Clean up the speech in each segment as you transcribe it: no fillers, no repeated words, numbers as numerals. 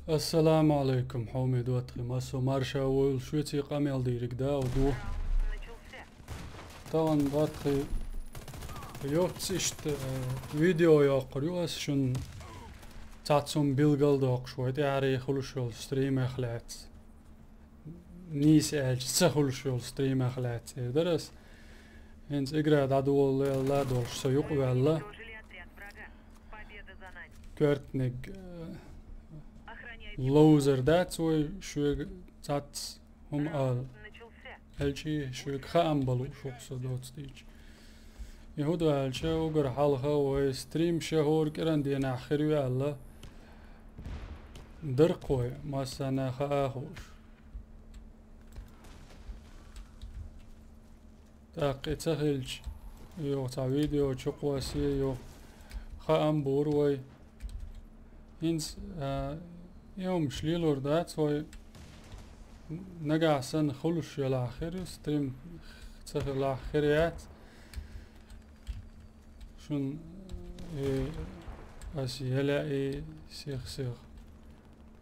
السلام عليكم حميد واتخي ماسو مارشا والشويتي قاميل ديرك دا ودو طبعا باتخي يوتسشت فيديو يقريوس شن تاتسون بيلغل دوق شوي تعري خلوشول ستريم اخلات نيس اج سخلوشول ستريم اخلات درس هنز اقرا دادو لا دولش سيوق ولا كورتنج لوزر دات وي شو تات هم آل الشي شو خام بلو شو قصدوت ستيج يهودا الشي وقر حالها وستريم شهور كران دينا آخري الله درقوي ما سنة خاهوش تاقي تخلج يو تا فيديو شقواسي يو خام بوروي هنس يوم شليلور دات وي نقع سن خلوش يلا آخر ستريم تخل آخريات شون أسي هلا سيخ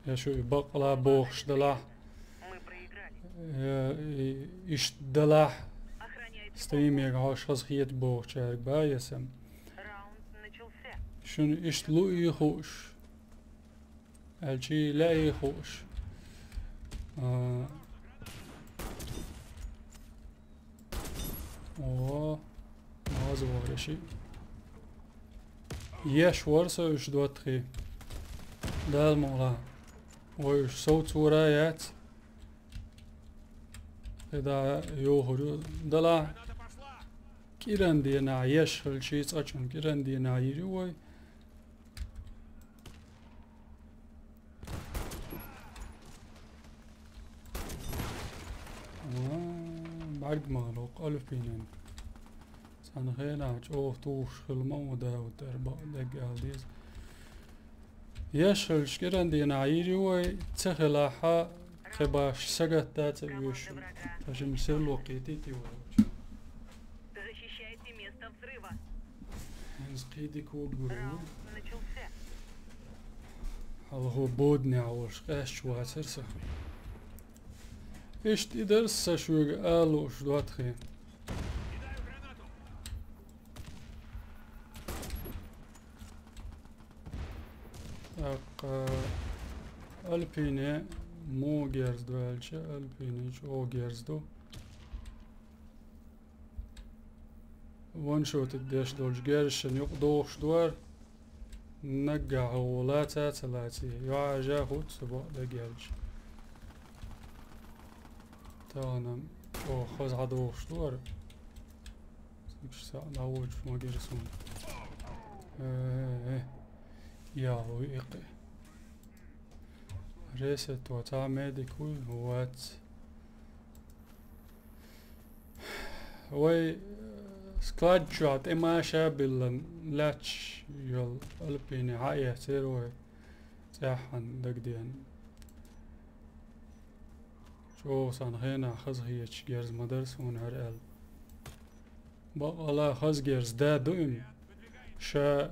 يشو بقلا بوخش دلاح إش دلاح ستريم يقعوش خزخيت بوخش شارك بايسم شون إش لو يخوش الشي لا يخوش اوه ما زوار شي يش ورسا وش دوتخي ده المولا وش صوت ورايات إذا يوهر دلا كيران دينا يش هالشي تأجن كيران دينا يروي بعد مغلوق ألف بينين سان خينا جوه توش خلما ودا ودربا دق ديز يشل شكرا دينا عيري وي تخلاحا خباش سقط دات ويش تجم سير وقيتيتي وروج هنز قيدك وقرود هل هو بودني عورش قاش شواتر سخي إيش تدرس شو قالوا شو دواتخي ألبيني مو جيرز دو ألشي ألبيني شو جيرز دو وان شو تديش دولش جيرش يقضوش دوار نقع ولاتا تلاتي يعجا خوت سبق دا جيرش تانم او خز عدوش دوار مش ساعة نعوج ما جيرسون يا ويقي ريست وتاع ميديكول هوات وي سكلاد شوت اما شابل لاتش يل البيني عاية تيروي تاحن دقدين شو سان خينا خز هيش جيرز مدرس ونهر ال بقلا خز جيرز دا دوين شا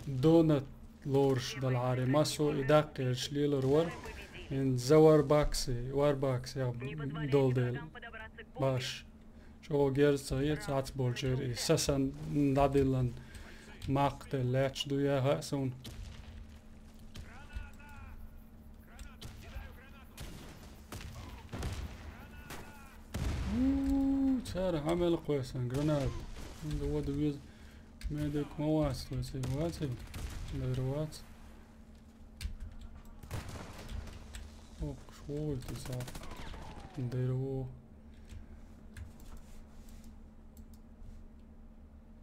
دونت لورش دالعاري ماسو إداقي شليلر ور إن زور باكسي وار باكسي يا دول ديل باش شو جيرز صغير عت بولجير سسن نادلن مقتل لاتش دويا هاسون تار عمل قويسن جرناد دو دويز ميديك موات توسي واتي لدروات اوك شوي تسع نديرو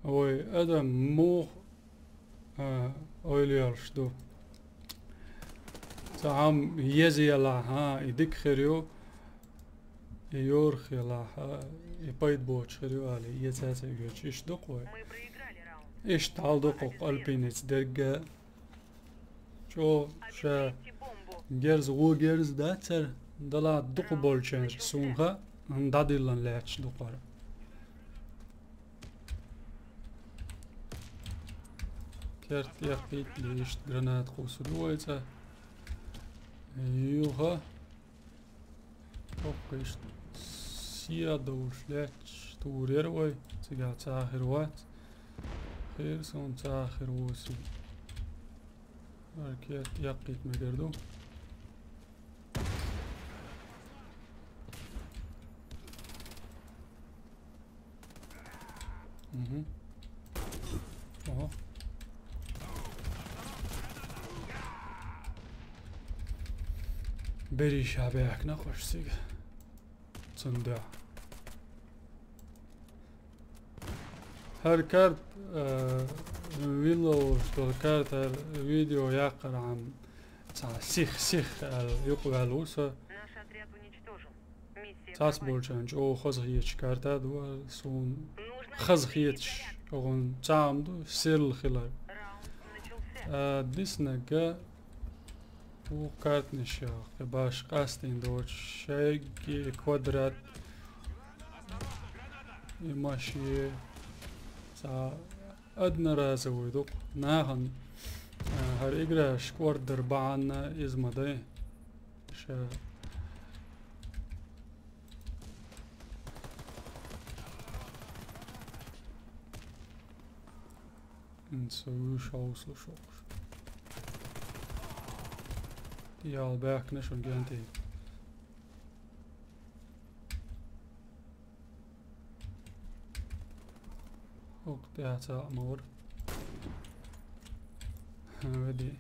اوي ادم مو اويليارش دو تعام يزي لا ها يدك خيريو يور خلا يبايد بوتش خيريو علي يتاسا يوش ايش دقوي ايش تعال دقوق البينيتس درجة شو شا جيرز وو جيرز داتر دلا دقو بولشنش سونها داديلن لاتش دقارة كارت يقيت ليش جرانات قوسو دويتا ايوه اوكي سيا دوشلاتش توريروي تيجا تاخر وات خير سون تاخر وسي اركيت يقيت مقردو اهو بری شبیه نخوش دیگه صندوق هر کارت ویلو شتول کارت هر ویدیو یقر عن سیخ يقوى الوسا تاس بولشانج او خزخيتش كارتا دو سون خزخيتش اغن تام دو سيرل خلال ديسنجا و كارت نشاق باش قاستين دوش شاي كوادرات يماشي تا ادنى رازوي دوق ناهن هر اجراش كوردر بعنا ازمدي شا نسوي شوصل die al berg schon gern die ook daar zal maar ودي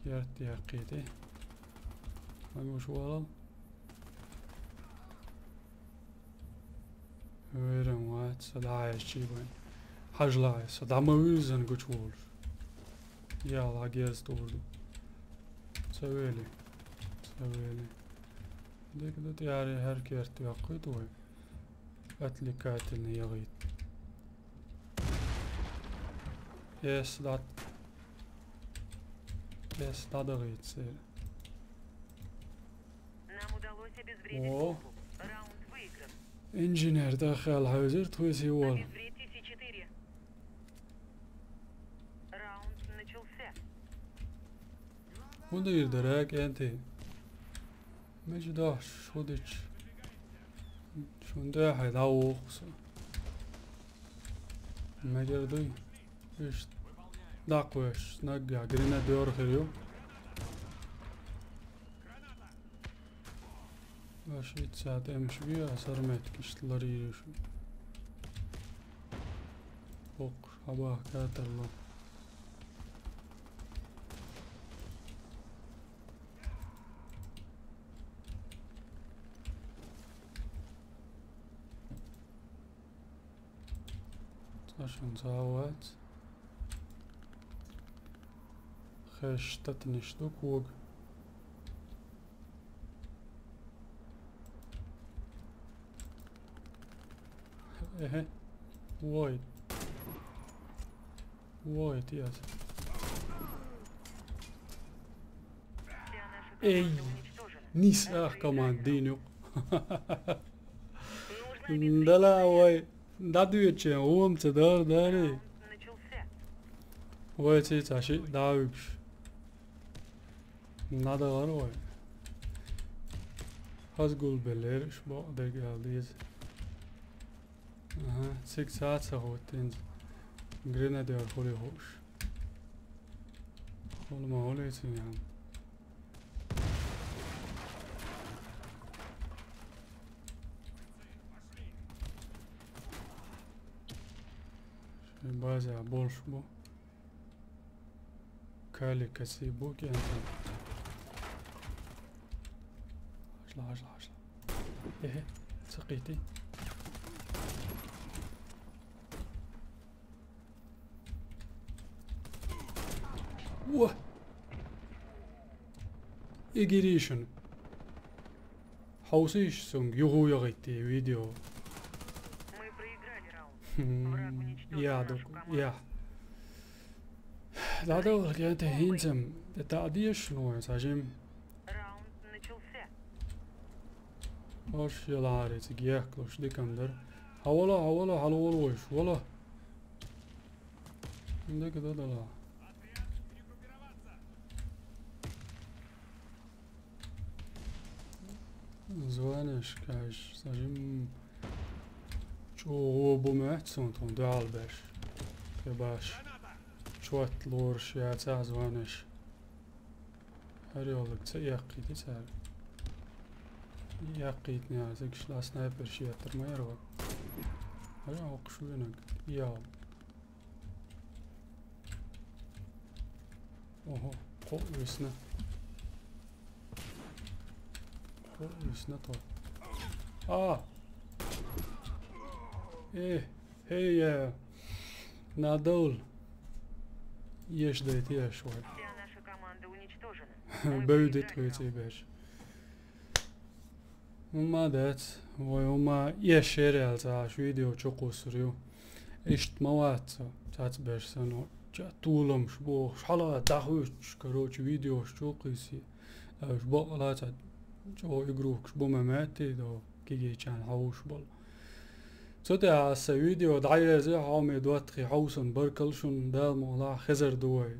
كيرت يا قيتي مش والله ويرم وات صداع شيبين حجلاي صداع ما ويزن قتول يا الله جيز تورد سويلي ديك دوت ياري هر كيرت يا قيتوي أتلي كاتلني يغيت يس دات غيت سير о инженер داخل هاوزر تويسي وول ودير دراك انتي ماشي داش شوديش شون ده هيداو ما جردوي ايش داقوش نقع قرينا دور خيريو ماشي تساعد امش بيها سرمت كشتلاري يشو فوق هباه كاتر الله عشان زاوات خش تتنشدوك وق ايه وايد يا اي نيس كمان دينو دلا واي دادويتشي اوم تدار داري واي تي تاشي داويش نادا واي هزقول بليرش بو دقاليز اها 6 ساعات سهوتين جرينادير خولي هوش خول ما هولي تيان بازا بولش بو كالي كسيبو كي انت عشلا ايه سقيتي واه إيجيريشن حوسيش سونج يغو يغيتي فيديو يا دوك يا لا دور كانت هينزم التعدية شنو ساجم وش يلعاري تجيك كلش دي كندر حوالا حلوش ولا Да куда дала? Звонишь, кажешь, сажим. Чё, бумэцэн тон дaalбэш. Кебаш. Чуат лорш я цаа звонишь. Харёлык ца яққиди цаа. Яққитни азик шла снайпер шиятыр майрва. Харя оқшуйнак. Ял. Ого, қол өсна. Қол өсна то. Эй, надол. Ешь дает, ешь, ой. Вся наша команда уничтожена. Бöydit võitsi pääs. Ma tead, või oma iešerjal saas video tšokusuriu. Ist ma vaatsa, saats pääs sõnu. Tuulom šbo, šala tahuts, korotši video tšokisi. Šbo laatsad, tšo igruks, šbo me mäti, do kigi tšan hausbol. Sotea see video daia see haame duatri hausan barkalšun dal mo la xezer duai.